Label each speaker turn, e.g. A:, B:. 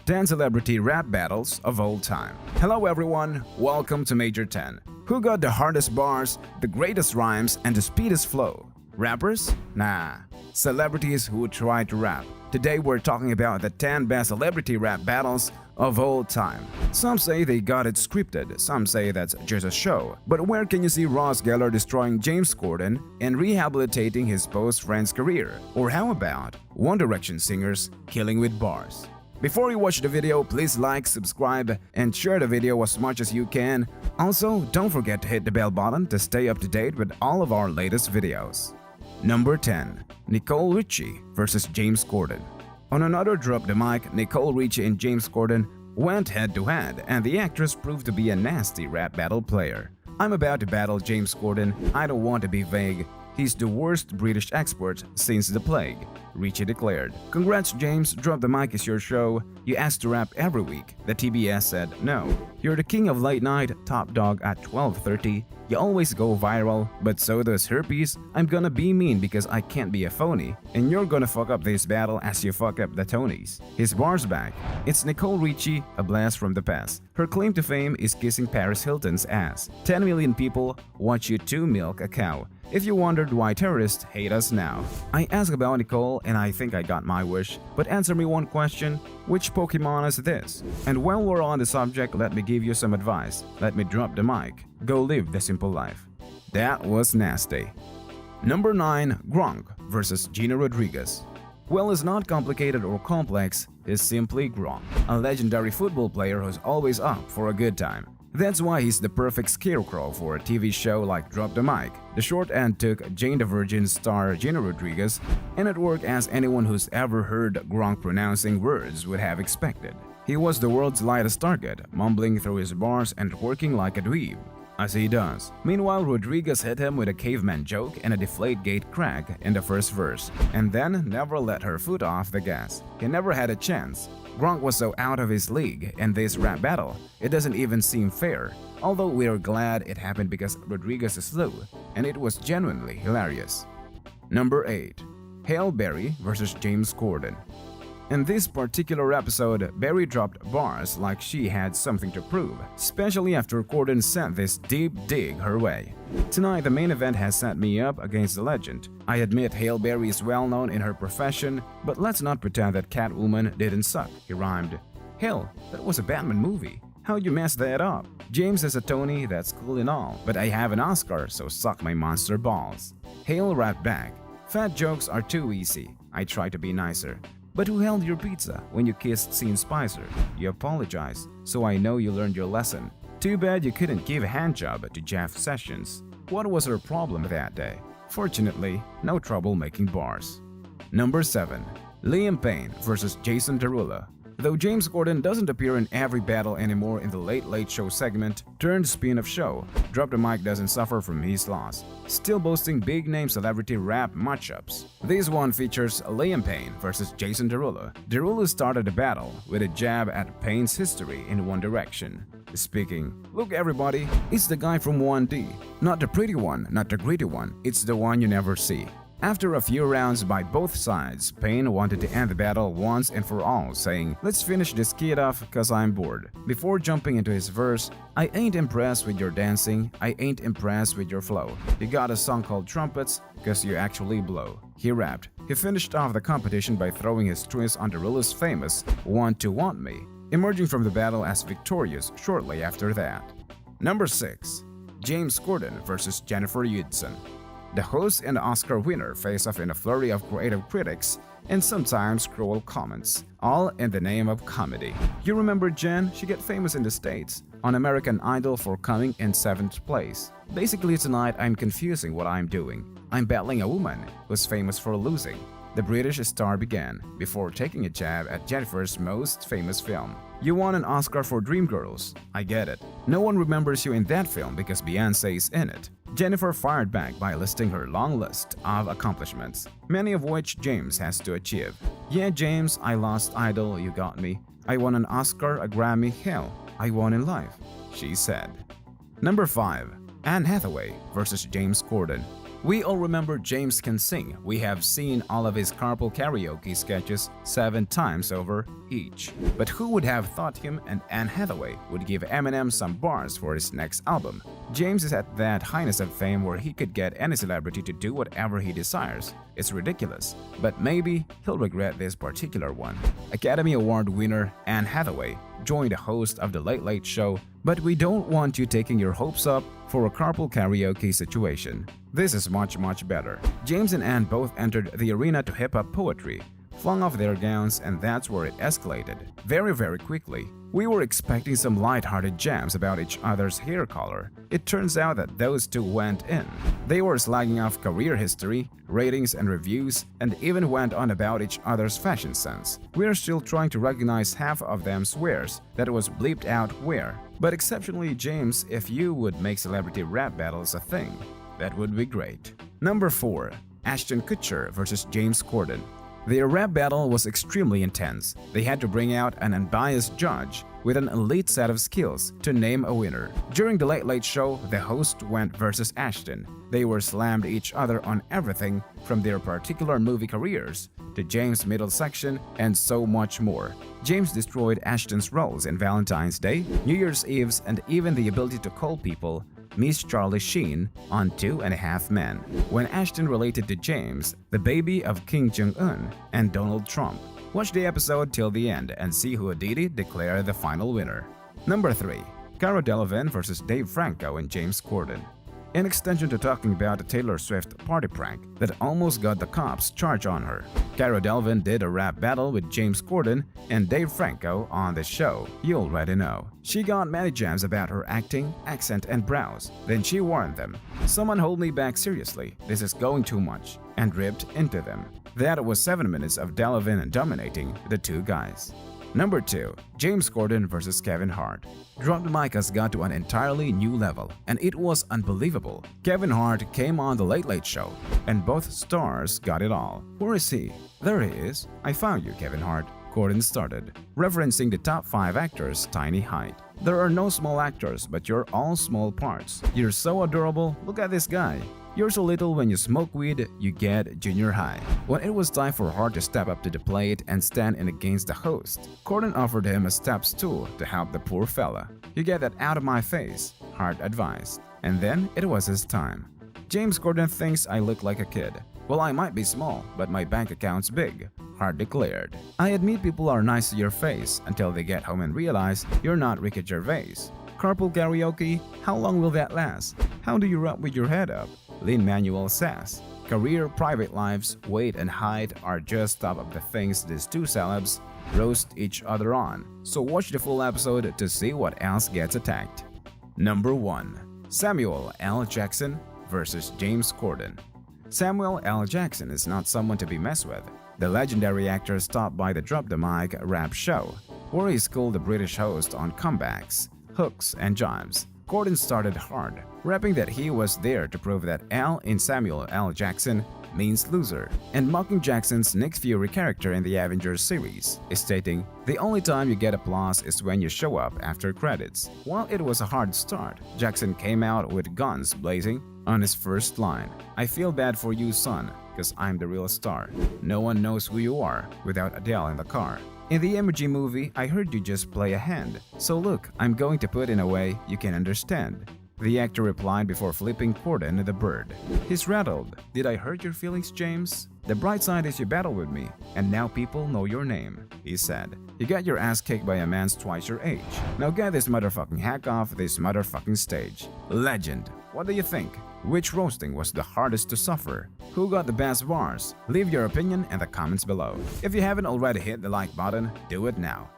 A: 10 Celebrity Rap Battles of All Time. Hello everyone, welcome to Major 10. Who got the hardest bars, the greatest rhymes, and the speediest flow? Rappers? Nah. Celebrities who try to rap. Today we're talking about the 10 best celebrity rap battles of all time. Some say they got it scripted, some say that's just a show. But where can you see Ross Geller destroying James Corden and rehabilitating his post-Friends career? Or how about One Direction singers killing with bars? Before you watch the video, please like, subscribe, and share the video as much as you can. Also, don't forget to hit the bell button to stay up to date with all of our latest videos. Number 10. Nicole Richie vs. James Corden. On another Drop the Mic, Nicole Richie and James Corden went head-to-head, and the actress proved to be a nasty rap battle player. I'm about to battle James Corden. I don't want to be vague. He's the worst British expert since the plague, Richie declared. Congrats James, Drop the Mic is your show. You asked to rap every week. The TBS said no. You're the king of late night, top dog at 12:30. You always go viral, but so does herpes. I'm gonna be mean because I can't be a phony, and you're gonna fuck up this battle as you fuck up the Tonys. His bar's back. It's Nicole Richie, a blast from the past. Her claim to fame is kissing Paris Hilton's ass. 10 million people watch you too milk a cow. If you wondered why terrorists hate us now. I asked about Nicole and I think I got my wish, but answer me one question, which Pokemon is this? And while we're on the subject, let me give you some advice. Let me drop the mic. Go live the simple life. That was nasty. Number 9. Gronk vs. Gina Rodriguez. Well, it's not complicated or complex, it's simply Gronk, a legendary football player who's always up for a good time. That's why he's the perfect scarecrow for a TV show like Drop the Mic. The short end took Jane the Virgin star Gina Rodriguez, and it worked as anyone who's ever heard Gronk pronouncing words would have expected. He was the world's lightest target, mumbling through his bars and working like a dweeb, as he does. Meanwhile, Rodriguez hit him with a caveman joke and a Deflategate crack in the first verse, and then never let her foot off the gas. He never had a chance. Gronk was so out of his league in this rap battle, it doesn't even seem fair, although we are glad it happened because Rodriguez is slow, and it was genuinely hilarious. Number 8. Halle Berry vs. James Corden. In this particular episode, Berry dropped bars like she had something to prove, especially after Corden sent this deep dig her way. Tonight, the main event has set me up against the legend. I admit Halle Berry is well known in her profession, but let's not pretend that Catwoman didn't suck, he rhymed. Hell, that was a Batman movie. How'd you mess that up? James has a Tony, that's cool and all, but I have an Oscar, so suck my monster balls. Halle rapped back. Fat jokes are too easy. I try to be nicer. But who held your pizza when you kissed Scene Spicer? You apologized, so I know you learned your lesson. Too bad you couldn't give a handjob to Jeff Sessions. What was her problem that day? Fortunately, no trouble making bars. Number 7. Liam Payne vs. Jason Derulo. Though James Corden doesn't appear in every battle anymore in the Late Late Show segment turned spin-off show, Drop the Mic doesn't suffer from his loss, still boasting big-name celebrity rap matchups. This one features Liam Payne vs. Jason Derulo. Derulo started the battle with a jab at Payne's history in One Direction. Speaking, look everybody, it's the guy from 1D. Not the pretty one, not the gritty one, it's the one you never see. After a few rounds by both sides, Payne wanted to end the battle once and for all, saying, "Let's finish this kid off cause I'm bored." Before jumping into his verse, "I ain't impressed with your dancing, I ain't impressed with your flow. You got a song called Trumpets cause you actually blow." He rapped. He finished off the competition by throwing his twist on Derulo's famous "Want to Want Me," emerging from the battle as victorious shortly after that. Number 6. James Corden vs. Jennifer Hudson. The host and Oscar winner face off in a flurry of creative critics and sometimes cruel comments, all in the name of comedy. You remember Jen? She got famous in the States on American Idol for coming in 7th place. Basically tonight I'm confusing what I'm doing. I'm battling a woman who's famous for losing. The British star began, before taking a jab at Jennifer's most famous film. You won an Oscar for Dreamgirls. I get it. No one remembers you in that film because Beyoncé's in it. Jennifer fired back by listing her long list of accomplishments, many of which James has to achieve. Yeah, James, I lost Idol, you got me. I won an Oscar, a Grammy, hell, I won in life, she said. Number 5. Anne Hathaway vs. James Corden. We all remember James can sing. We have seen all of his carpool karaoke sketches 7 times over each. But who would have thought him and Anne Hathaway would give Eminem some bars for his next album? James is at that highness of fame where he could get any celebrity to do whatever he desires. It's ridiculous, but maybe he'll regret this particular one. Academy Award winner Anne Hathaway joined the host of The Late Late Show, but we don't want you taking your hopes up for a carpool karaoke situation. This is much better. James and Anne both entered the arena to hip-hop poetry, flung off their gowns, and that's where it escalated. Very quickly. We were expecting some light-hearted jams about each other's hair color. It turns out that those two went in. They were slagging off career history, ratings and reviews, and even went on about each other's fashion sense. We're still trying to recognize half of them swears that was bleeped out where. But exceptionally, James, if you would make celebrity rap battles a thing, that would be great. Number 4. Ashton Kutcher versus James Corden. Their rap battle was extremely intense. They had to bring out an unbiased judge with an elite set of skills to name a winner. During the Late Late Show, the host went versus Ashton. They were slammed each other on everything from their particular movie careers to James' middle section and so much more. James destroyed Ashton's roles in Valentine's Day, New Year's Eves, and even the ability to call people Miss Charlie Sheen on 2.5 Men. When Ashton related to James, the baby of Kim Jong-un and Donald Trump. Watch the episode till the end and see who did declare the final winner. Number 3. Cara Delevingne versus Dave Franco and James Corden. In extension to talking about the Taylor Swift party prank that almost got the cops charge on her, Cara Delevingne did a rap battle with James Corden and Dave Franco on the show. You already know. She got many jams about her acting, accent, and brows. Then she warned them, "Someone hold me back seriously, this is going too much," and ripped into them. That was 7 minutes of Delevingne dominating the two guys. Number 2. James Corden versus Kevin Hart. Drop the Mic has got to an entirely new level, and it was unbelievable. Kevin Hart came on The Late Late Show, and both stars got it all. Where is he? There he is. I found you, Kevin Hart. Corden started, referencing the top 5 actors' tiny height. There are no small actors, but you're all small parts. You're so adorable. Look at this guy. You're so little when you smoke weed, you get junior high. When it was time for Hart to step up to the plate and stand in against the host, Corden offered him a step stool to help the poor fella. "You get that out of my face," Hart advised. And then it was his time. "James Corden thinks I look like a kid. Well, I might be small, but my bank account's big," Hart declared. "I admit people are nice to your face until they get home and realize you're not Ricky Gervais. Carpool karaoke? How long will that last? How do you rap with your head up?" Lin-Manuel says, "Career, private lives, weight, and height are just top of the things these two celebs roast each other on. So watch the full episode to see what else gets attacked." Number 1. Samuel L. Jackson versus James Corden. Samuel L. Jackson is not someone to be messed with. The legendary actor stopped by the Drop the Mic rap show, where he schooled the British host on comebacks, hooks, and jives. Corden started hard, rapping that he was there to prove that L in Samuel L. Jackson means loser, and mocking Jackson's Nick Fury character in the Avengers series, stating, "The only time you get applause is when you show up after credits." While it was a hard start, Jackson came out with guns blazing on his first line. "I feel bad for you, son, cause I'm the real star. No one knows who you are without Adele in the car. In the Emoji Movie, I heard you just play a hand. So look, I'm going to put in a way you can understand." The actor replied before flipping Corden the bird. He's rattled. "Did I hurt your feelings, James? The bright side is you battle with me, and now people know your name," he said. "You got your ass kicked by a man twice your age. Now get this motherfucking hack off this motherfucking stage." Legend. What do you think? Which roasting was the hardest to suffer? Who got the best bars? Leave your opinion in the comments below. If you haven't already hit the like button, do it now.